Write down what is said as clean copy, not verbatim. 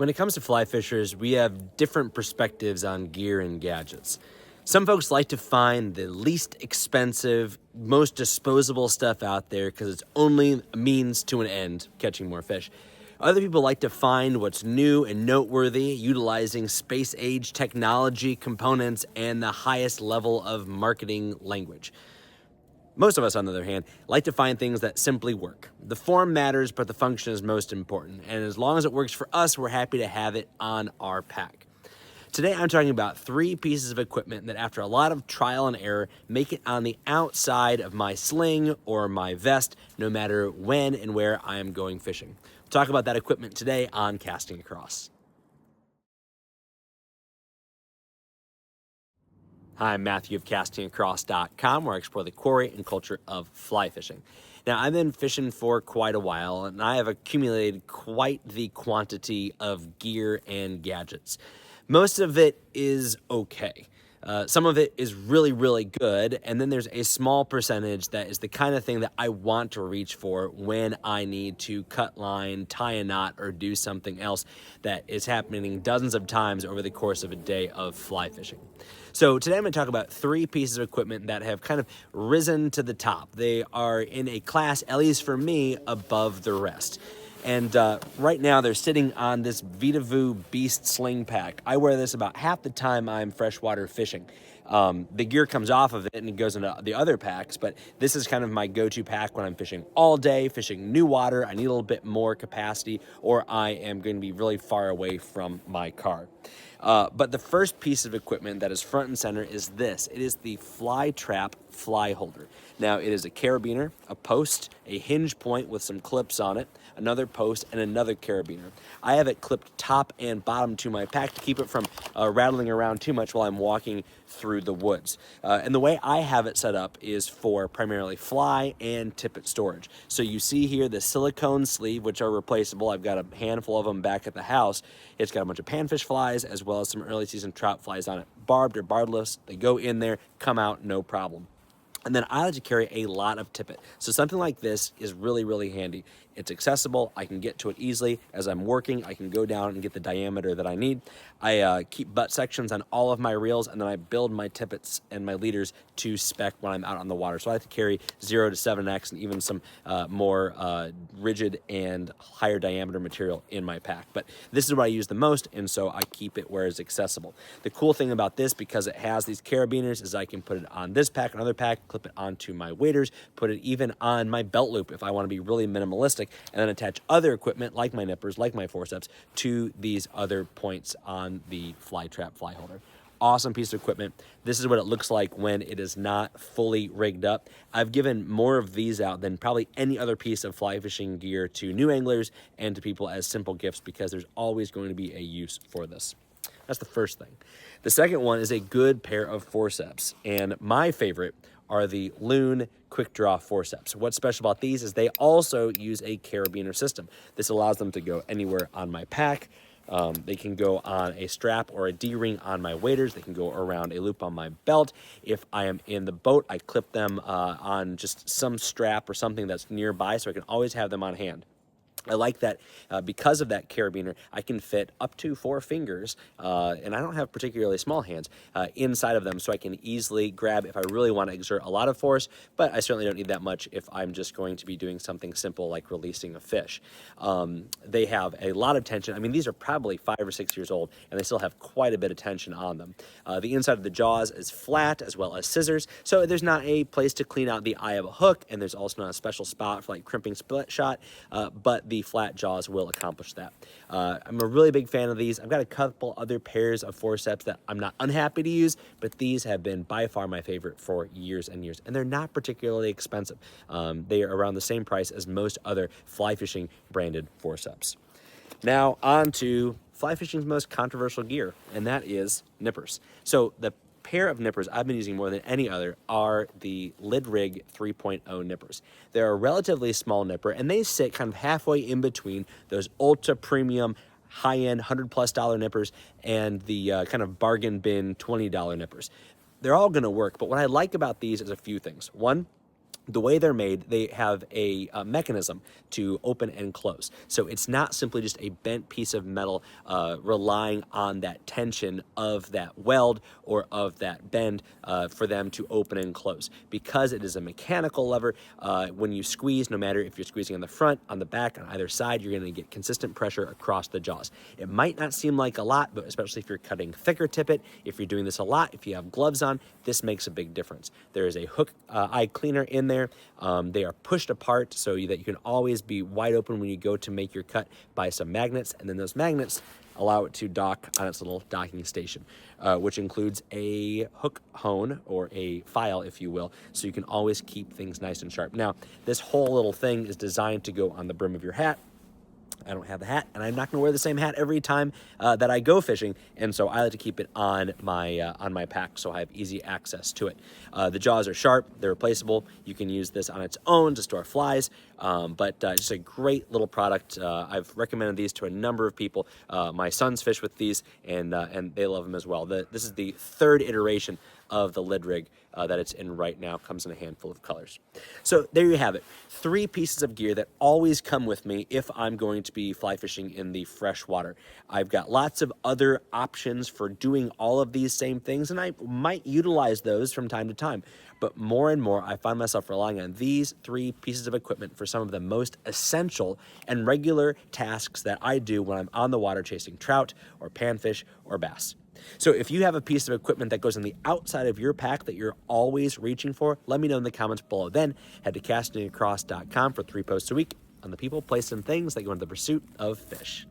When it comes to fly fishers, we have different perspectives on gear and gadgets. Some folks like to find the least expensive, most disposable stuff out there because it's only a means to an end, catching more fish. Other people like to find what's new and noteworthy, utilizing space-age technology components and the highest level of marketing language. Most of us, on the other hand, like to find things that simply work. The form matters, but the function is most important. And as long as it works for us, we're happy to have it on our pack. Today, I'm talking about 3 pieces of equipment that, after a lot of trial and error, make it on the outside of my sling or my vest, no matter when and where I am going fishing. We'll talk about that equipment today on Casting Across. Hi, I'm Matthew of castingacross.com, where I explore the quarry and culture of fly fishing. Now, I've been fishing for quite a while, and I have accumulated quite the quantity of gear and gadgets. Most of it is okay. Some of it is really, really good, and then there's a small percentage that is the kind of thing that I want to reach for when I need to cut line, tie a knot, or do something else that is happening dozens of times over the course of a day of fly fishing. So today I'm going to talk about 3 pieces of equipment that have kind of risen to the top. They are in a class, at least for me, above the rest. And right now they're sitting on this Vitavu Beast Sling Pack. I wear this about half the time I'm freshwater fishing. The gear comes off of it and it goes into the other packs, but this is kind of my go-to pack when I'm fishing all day, fishing new water. I need a little bit more capacity, or I am going to be really far away from my car. But the first piece of equipment that is front and center is this. It is the Fly Trap Fly Holder. Now, it is a carabiner, a post, a hinge point with some clips on it, another post, and another carabiner. I have it clipped top and bottom to my pack to keep it from rattling around too much while I'm walking through the woods. And the way I have it set up is for primarily fly and tippet storage. So you see here the silicone sleeve, which are replaceable. I've got a handful of them back at the house. It's got a bunch of panfish flies as well as some early season trout flies on it. Barbed or barbless, they go in there, come out, no problem. And then I like to carry a lot of tippet. So something like this is really, really handy. It's accessible. I can get to it easily. As I'm working, I can go down and get the diameter that I need. I keep butt sections on all of my reels, and then I build my tippets and my leaders to spec when I'm out on the water. So I have to carry 0 to 7X and even some more rigid and higher diameter material in my pack. But this is what I use the most, and so I keep it where it's accessible. The cool thing about this, because it has these carabiners, is I can put it on this pack, another pack, clip it onto my waders, put it even on my belt loop if I want to be really minimalistic, and then attach other equipment like my nippers, like my forceps, to these other points on the Fly Trap Fly Holder. Awesome piece of equipment. This is what it looks like when it is not fully rigged up. I've given more of these out than probably any other piece of fly fishing gear to new anglers and to people as simple gifts, because there's always going to be a use for this. That's the first thing. The second one is a good pair of forceps, and my favorite are the Loon Quick Draw forceps. What's special about these is they also use a carabiner system. This allows them to go anywhere on my pack. They can go on a strap or a D-ring on my waders. They can go around a loop on my belt. If I am in the boat, I clip them on just some strap or something that's nearby, so I can always have them on hand. I like that because of that carabiner, I can fit up to 4 fingers, and I don't have particularly small hands, inside of them, so I can easily grab if I really want to exert a lot of force, but I certainly don't need that much if I'm just going to be doing something simple like releasing a fish. They have a lot of tension. I mean, these are probably 5 or 6 years old, and they still have quite a bit of tension on them. The inside of the jaws is flat, as well as scissors, so there's not a place to clean out the eye of a hook, and there's also not a special spot for like crimping split shot, but the flat jaws will accomplish that. I'm a really big fan of these. I've got a couple other pairs of forceps that I'm not unhappy to use, but these have been by far my favorite for years and years, and they're not particularly expensive. They are around the same price as most other fly fishing branded forceps. Now on to fly fishing's most controversial gear, and that is nippers. So the pair of nippers I've been using more than any other are the Lid Rig 3.0 nippers. They're a relatively small nipper, and they sit kind of halfway in between those ultra premium high-end $100+ nippers and the kind of bargain bin $20 nippers. They're all going to work, but what I like about these is a few things. One, The way they're made, they have a mechanism to open and close. So it's not simply just a bent piece of metal relying on that tension of that weld or of that bend for them to open and close. Because it is a mechanical lever, when you squeeze, no matter if you're squeezing on the front, on the back, on either side, you're going to get consistent pressure across the jaws. It might not seem like a lot, but especially if you're cutting thicker tippet, if you're doing this a lot, if you have gloves on, this makes a big difference. There is a hook eye cleaner in there. They are pushed apart so that you can always be wide open when you go to make your cut by some magnets, and then those magnets allow it to dock on its little docking station, which includes a hook hone, or a file, if you will, so you can always keep things nice and sharp. Now, this whole little thing is designed to go on the brim of your hat. I don't have a hat, and I'm not going to wear the same hat every time that I go fishing, and so I like to keep it on my pack so I have easy access to it. The jaws are sharp, they're replaceable. You can use this on its own to store flies, but just a great little product. I've recommended these to a number of people. My sons fish with these, and they love them as well. This is the third iteration of the lid rig that it's in right now. Comes in a handful of colors. So there you have it. 3 pieces of gear that always come with me if I'm going to be fly fishing in the freshwater. I've got lots of other options for doing all of these same things, and I might utilize those from time to time. But more and more, I find myself relying on these 3 pieces of equipment for some of the most essential and regular tasks that I do when I'm on the water chasing trout or panfish or bass. So if you have a piece of equipment that goes on the outside of your pack that you're always reaching for, let me know in the comments below. Then head to castingacross.com for 3 posts a week on the people, places, and things that go into the pursuit of fish.